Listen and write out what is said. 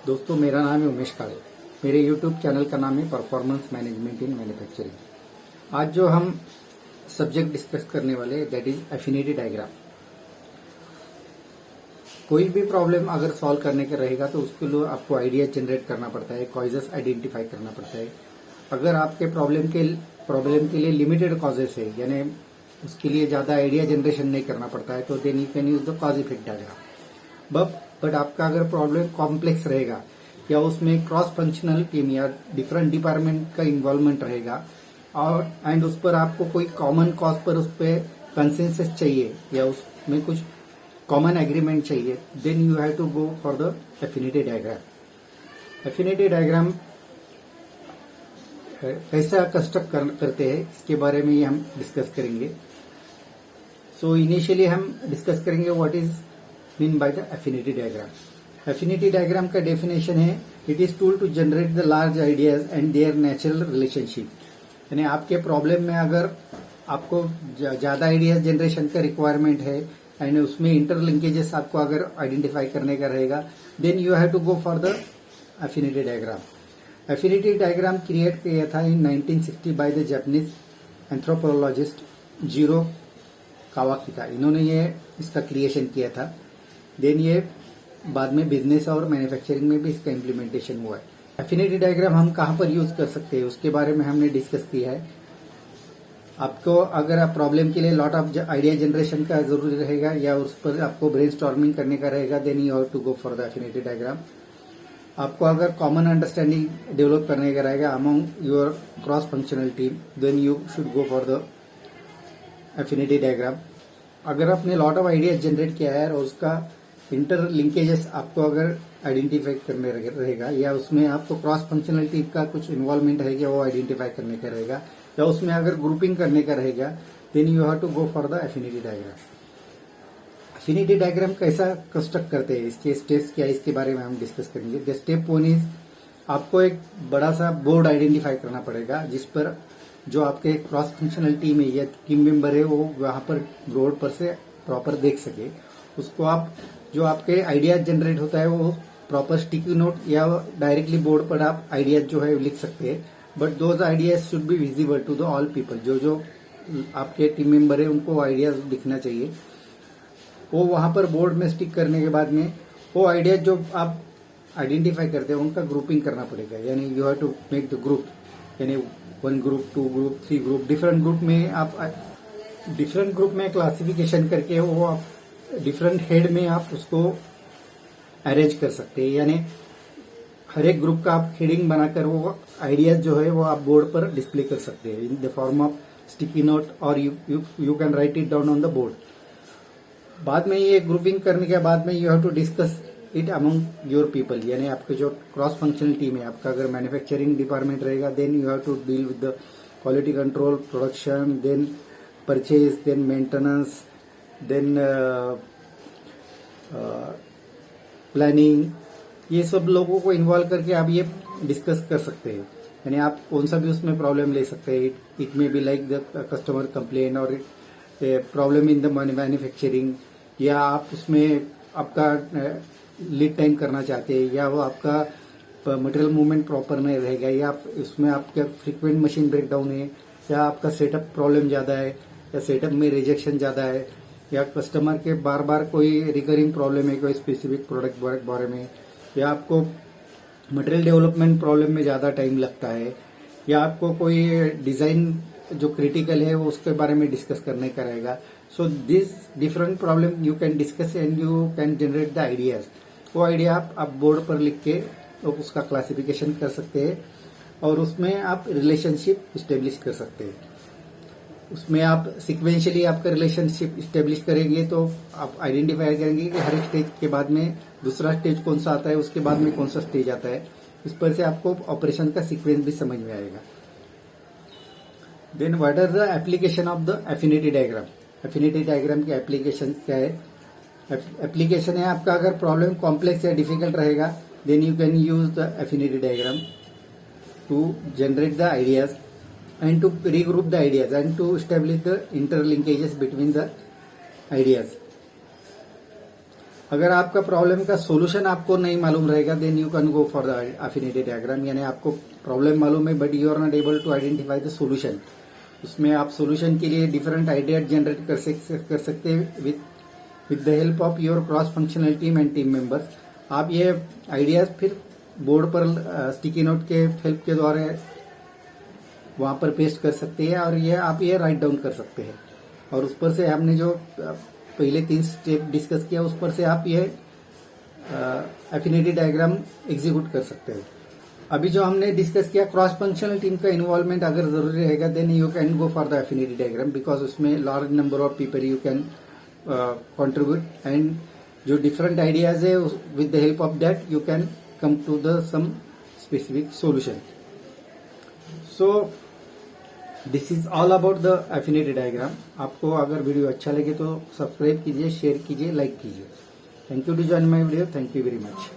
दोस्तों, मेरा नाम है उमेश काले। मेरे YouTube चैनल का नाम है परफॉर्मेंस मैनेजमेंट इन मैन्युफैक्चरिंग। आज जो हम सब्जेक्ट डिस्कस करने वाले दैट इज एफिनिटी डायग्राम। कोई भी प्रॉब्लम अगर सॉल्व करने का रहेगा तो उसके लिए आपको आइडिया जनरेट करना पड़ता है, कॉजेस आइडेंटिफाई करना पड़ता है। अगर आपके प्रॉब्लम के लिए लिमिटेड कॉजेस है, यानी उसके लिए ज्यादा आइडिया जनरेशन नहीं करना पड़ता है, तो then you can use the cause effect diagram. But आपका अगर प्रॉब्लम कॉम्प्लेक्स रहेगा या उसमें क्रॉस फंक्शनल टीम या डिफरेंट डिपार्टमेंट का इन्वॉल्वमेंट रहेगा और एंड उस पर आपको कोई कॉमन कॉज पर उस पर कंसेंसस चाहिए या उसमें कुछ कॉमन एग्रीमेंट चाहिए, then you have to go for the affinity diagram. Affinity diagram कैसा कंस्ट्रक्ट करते हैं इसके बारे में ही हम डिस्कस करेंगे। सो इनिशियली हम डिस्कस करेंगे what is mean by the affinity diagram. Affinity diagram का डेफिनेशन है, it is tool to generate the large ideas and their natural relationship. यानी आपके प्रॉब्लम में अगर आपको ज्यादा आइडियाज जनरेशन का रिक्वायरमेंट है एंड उसमें इंटरलिंकेजेस आपको अगर आइडेंटिफाई करने का रहेगा, then you have to go for the affinity diagram. Affinity diagram create किया था in 1960 by the Japanese anthropologist Jiro Kawakita. इन्होंने ये इसका क्रिएशन किया था। देन ये बाद में बिजनेस और मैन्युफैक्चरिंग में भी इसका इम्प्लीमेंटेशन हुआ है। एफिनिटी डायग्राम हम कहां पर यूज कर सकते हैं उसके बारे में हमने डिस्कस किया है। आपको अगर आप प्रॉब्लम के लिए लॉट ऑफ आइडिया जनरेशन का जरूरी रहेगा या उस पर आपको ब्रेनस्टॉर्मिंग करने का रहेगा, then you have to go for the affinity diagram. आपको अगर कॉमन अंडरस्टैंडिंग डेवलप करने का रहेगा among your cross functional team, then you should go for the affinity diagram. अगर आपने लॉट ऑफ आइडिया जनरेट किया है और उसका इंटर लिंकेजेस आपको अगर आइडेंटिफाई करने रहेगा या उसमें आपको क्रॉस फंक्शनल टीम का कुछ इन्वॉल्वमेंट है क्या वो आइडेंटिफाई करने का रहेगा या उसमें अगर ग्रुपिंग करने का रहेगा, then you have to go for the affinity diagram. Affinity diagram कैसा कंस्ट्रक्ट करते हैं, इसके स्टेप्स क्या है, इसके बारे में हम डिस्कस करेंगे। द स्टेप 1 इज आपको एक बड़ा सा बोर्ड आइडेंटिफाई करना पड़ेगा जिस पर जो आपके क्रॉस फंक्शनल टीम है या टीम मेंबर है वो वहां पर बोर्ड पर से प्रॉपर देख सके। उसको आप जो आपके आइडिया जनरेट होता है वो प्रॉपर स्टिकी नोट या डायरेक्टली बोर्ड पर आप आइडियाज जो है लिख सकते हैं, but those ideas should be visible to the all people. जो आपके टीम मेंबर है उनको आइडियाज दिखना चाहिए। वो वहां पर बोर्ड में स्टिक करने के बाद में वो आइडियाज जो आप आइडेंटिफाई करते हैं उनका ग्रुपिंग करना पड़ेगा। यानी you have to make the group, यानी 1 group, 2 group, 3 group. Different group में क्लासिफिकेशन करके वो आप डिफरेंट हेड में आप उसको अरेंज कर सकते हैं। यानी हर एक ग्रुप का आप हेडिंग बनाकर वो आइडियाज जो है वो आप बोर्ड पर डिस्प्ले कर सकते हैं in the form of sticky note और you can write it down on the board. बाद में ये ग्रुपिंग करने के बाद में you have to discuss it among your people. यानी आपके जो क्रॉस फंक्शनल टीम है, आपका अगर मैन्युफैक्चरिंग डिपार्टमेंट रहेगा, then you have to deal with the quality control, production, then purchase, then maintenance, then planning. ये सब लोगों को इन्वॉल्व करके आप ये डिस्कस कर सकते हैं। यानी आप कौन सा भी उसमें प्रॉब्लम ले सकते हैं। It may be like the customer complain और प्रॉब्लम इन द मैन्युफैक्चरिंग, या आप उसमें आपका लीड टाइम करना चाहते हैं, या वो आपका मटेरियल मूवमेंट प्रॉपर नहीं रहेगा, या उसमें आपका फ्रीक्वेंट मशीन ब्रेकडाउन है, या आपका सेटअप प्रॉब्लम ज्यादा है, या सेटअप में रिजेक्शन ज्यादा है, या कस्टमर के बार बार कोई रिकरिंग प्रॉब्लम है कोई स्पेसिफिक प्रोडक्ट बारे में, या आपको मटेरियल डेवलपमेंट प्रॉब्लम में ज्यादा टाइम लगता है, या आपको कोई डिजाइन जो क्रिटिकल है वो उसके बारे में डिस्कस करने का रहेगा। So this different problem you can discuss and you can generate the ideas. वो आइडिया आप बोर्ड पर लिख के तो उसका क्लासिफिकेशन कर सकते हैं और उसमें आप रिलेशनशिप स्टेब्लिश कर सकते हैं। उसमें आप सिक्वेंशियली आपका रिलेशनशिप स्टेब्लिश करेंगे तो आप आइडेंटिफाई करेंगे कि हर एक स्टेज के बाद में दूसरा स्टेज कौन सा आता है, उसके बाद में कौन सा स्टेज आता है। इस पर से आपको ऑपरेशन का सीक्वेंस भी समझ में आएगा। Then what are the application of the affinity diagram. Affinity diagram की एप्लीकेशन क्या है? एप्लीकेशन है आपका अगर प्रॉब्लम कॉम्प्लेक्स या डिफिकल्ट रहेगा, then you can use the affinity diagram to generate the ideas and to regroup the ideas and to establish the interlinkages between the ideas. अगर आपका प्रॉब्लम का सोल्यूशन आपको नहीं मालूम रहेगा then you can go for the affinity diagram, यानी आपको problem मालूम है but you are not able to identify the solution. उसमें आप सोल्यूशन के लिए डिफरेंट आइडिया जनरेट कर सकते हैं with the help of your cross functional team and team members. आप ये आइडियाज फिर बोर्ड पर स्टिकी नोट के हेल्प के द्वारा वहां पर पेस्ट कर सकते हैं और ये आप ये राइट डाउन कर सकते हैं। और उस पर से हमने जो पहले 3 स्टेप डिस्कस किया उस पर से आप ये एफिनिटी डायग्राम एग्जीक्यूट कर सकते हैं। अभी जो हमने डिस्कस किया क्रॉस फंक्शनल टीम का इन्वॉल्वमेंट अगर जरूरी रहेगा then you can go for the affinity diagram, because उसमें large number of people you can contribute and जो डिफरेंट आइडियाज है with the help of that you can come to the some specific solution. So this is all about the affinity diagram. आपको अगर video अच्छा लगे तो subscribe कीजिए, share कीजिए, like कीजिए। Thank you to join my video. Thank you very much.